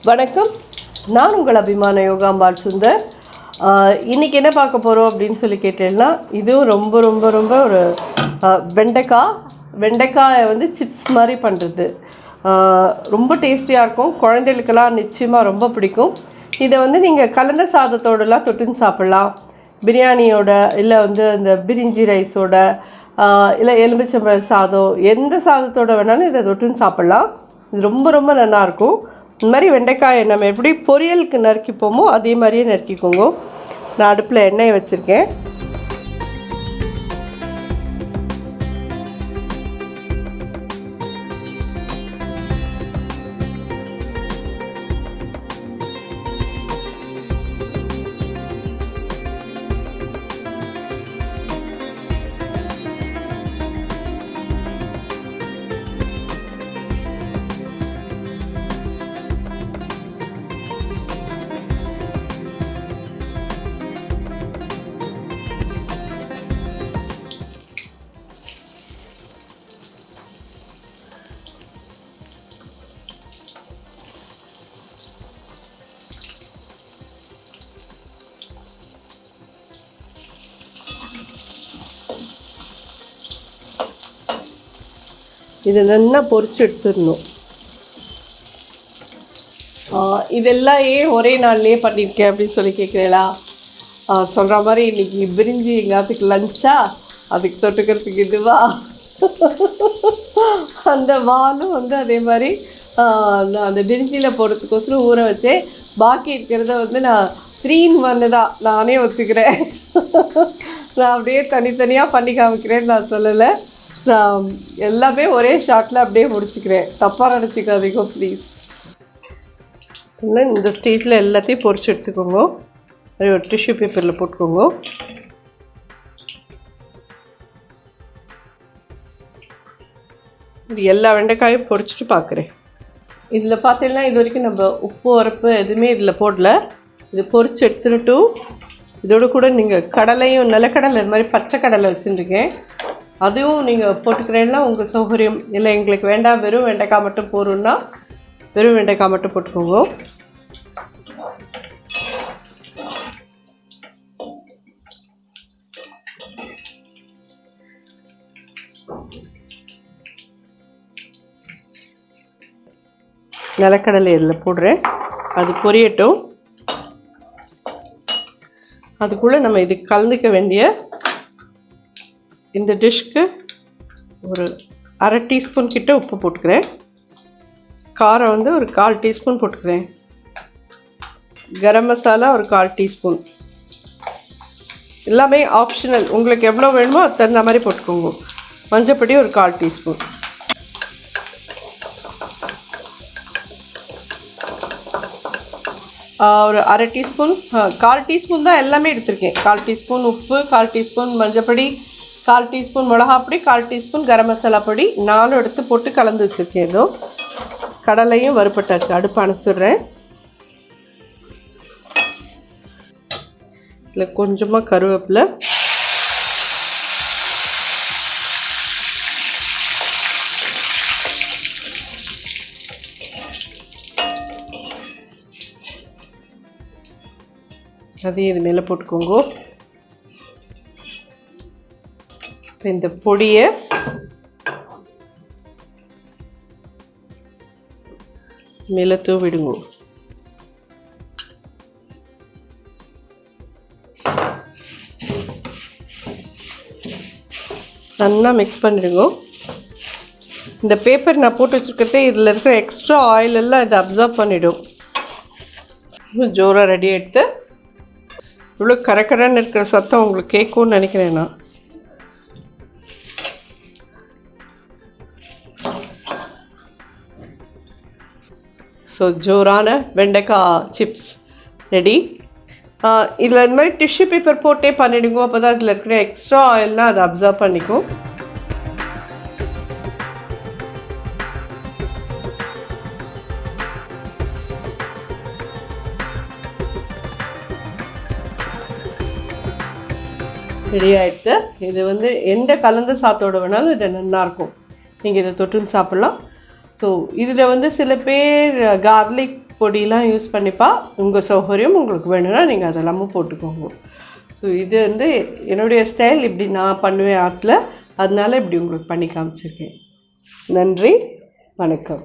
வணக்கம், நான் உங்கள் அபிமான யோகாம்பால் சுந்தர். இன்றைக்கி என்ன பார்க்க போகிறோம் அப்படின்னு சொல்லி கேட்டேன்னா, இதுவும் ரொம்ப ரொம்ப ரொம்ப ஒரு வெண்டைக்காயை வந்து சிப்ஸ் மாதிரி பண்ணுறது. ரொம்ப டேஸ்டியாக இருக்கும். குழந்தைகளுக்கெல்லாம் நிச்சயமாக ரொம்ப பிடிக்கும். இதை வந்து நீங்கள் கலந்த சாதத்தோடலாம் தொட்டுன்னு சாப்பிட்லாம். பிரியாணியோட, இல்லை வந்து இந்த பிரிஞ்சி ரைஸோட, இல்லை எலுமிச்சம்பழ சாதம், எந்த சாதத்தோடு வேணாலும் இதை தொட்டுன்னு சாப்பிட்லாம். இது ரொம்ப ரொம்ப நல்லாயிருக்கும். இந்த மாதிரி வெண்டைக்காயை நம்ம எப்படி பொரியலுக்கு நறுக்கிப்போமோ அதே மாதிரியே நறுக்கிக்கோங்க. நான் அடுப்பில் எண்ணெயை வச்சுருக்கேன். இதை நல்லா பொரிச்சு எடுத்துடணும். இதெல்லாம் ஏன் ஒரே நாள்லேயே பண்ணியிருக்கேன் அப்படின்னு சொல்லி கேட்குறீங்களா? சொல்கிற மாதிரி இன்றைக்கி பிரிஞ்சி எங்காத்துக்கு லஞ்சா, அதுக்கு தொட்டுக்கிறதுக்கு இதுவா, அந்த வாலும் வந்து அதே மாதிரி அந்த பிரிஞ்சியில் போடுறதுக்கோசரம் ஊற வச்சேன். பாக்கி இருக்கிறத வந்து நான் 3 in 1 தான், நானே ஒத்துக்கிறேன். நான் அப்படியே தனித்தனியாக பண்ணி காமிக்கிறேன்னு நான் சொல்லலை. நான் எல்லாமே ஒரே ஷாட்டில் அப்படியே முடிச்சுக்கிறேன். தப்பாக நினச்சிக்காதீங்க ப்ளீஸ். இன்னும் இந்த ஸ்டேஜில் எல்லாத்தையும் பொரிச்சு எடுத்துக்கோங்க. ஒரு டிஷ்யூ பேப்பரில் போட்டுக்கோங்க. இது எல்லா வெண்டைக்காயும் பொரிச்சிட்டு பார்க்குறேன். இதில் பார்த்தீங்கன்னா இது வரைக்கும் நம்ம உப்பு உரப்பு எதுவுமே இதில் போடல. இது பொரிச்சு எடுத்துட்டு இதோடு கூட நீங்கள் கடலையும், நிலக்கடலை, இது மாதிரி பச்சை கடலை வச்சுருக்கேன், அதுவும் நீங்கள் போட்டுக்கிறேன்னா உங்கள் சௌகரியம். இல்லை எங்களுக்கு வேண்டாம், வெறும் வெண்டைக்காய் மட்டும் போடுன்னா வெறும் வெண்டைக்காய் மட்டும் போட்டுக்கோங்க. நிலக்கடலை இதில் போடுறேன், அது பொரியட்டும். அதுக்குள்ளே நம்ம இதுக்கு கலந்துக்க வேண்டிய இந்த டிஷ்க்கு ஒரு 1/2 டீஸ்பூன் கிட்ட உப்பு போட்டுக்கிறேன். காரம் வந்து ஒரு 1/4 டீஸ்பூன் போட்டுக்கிறேன். கரம் மசாலா ஒரு 1/4 டீஸ்பூன். எல்லாமே ஆப்ஷனல், உங்களுக்கு எவ்வளோ வேணுமோ அது தகுந்த மாதிரி போட்டுக்கோங்க. மஞ்சப்பொடி ஒரு 1/4 டீஸ்பூன். ஒரு 1/2 டீஸ்பூன், 1/4 டீஸ்பூன் தான் எல்லாமே எடுத்திருக்கேன். 1/4 டீஸ்பூன் உப்பு, 1/4 டீஸ்பூன் மஞ்சப்பொடி, 1/4 டீஸ்பூன் மிளகாப்பொடி, 1/4 டீஸ்பூன் கரம் மசாலா பொடி, 4 எடுத்து போட்டு கலந்து வச்சுருக்கேன். ஏதோ கடலையும் வறுப்பட்டாச்சு. அடுப்பு அணைச்சிடுறேன். இதில் கொஞ்சமாக கருவேப்பிலை, அதையும் இது மேலே போட்டுக்கோங்க. இந்த பொடியை மேலே தூவிடுங்க. நல்லா மிக்ஸ் பண்ணிடுங்க. இந்த பேப்பர் நான் போட்டு வச்சுருக்கிறதே இதில் இருக்கிற எக்ஸ்ட்ரா ஆயில் எல்லாம் இதை அப்சர்வ் பண்ணிவிடும். ஜோராக ரெடி எடுத்து இவ்வளோ கரக்கரன்னு இருக்கிற சத்தம் உங்களுக்கு கேட்கும்னு நினைக்கிறேன் நான். ஸோ ஜோரான வெண்டைக்காய் சிப்ஸ் ரெடி. இதில் இந்த மாதிரி டிஷ்யூ பேப்பர் போட்டே பண்ணிவிடுங்க. அப்போ தான் இதில் இருக்கிற எக்ஸ்ட்ரா ஆயில்னால் அதை அப்சர்வ் பண்ணிக்கும். ரெடி ஆகிடுது. இது வந்து எந்த கலந்த சாத்தோடு வேணாலும் இது நல்லாயிருக்கும். நீங்கள் இதை தொட்டுன்னு சாப்பிட்லாம். ஸோ இதில் வந்து சில பேர் கார்லிக் பொடியெலாம் யூஸ் பண்ணிப்பா. உங்கள் சௌகரியம் உங்களுக்கு வேணும்னா நீங்கள் அதெல்லாமும் போட்டுக்கோங்க. ஸோ இது வந்து என்னுடைய ஸ்டைல், இப்படி நான் பண்ணுவேன் ஆற்றுல, அதனால இப்படி உங்களுக்கு பண்ணி காமிச்சிருக்கேன். நன்றி, வணக்கம்.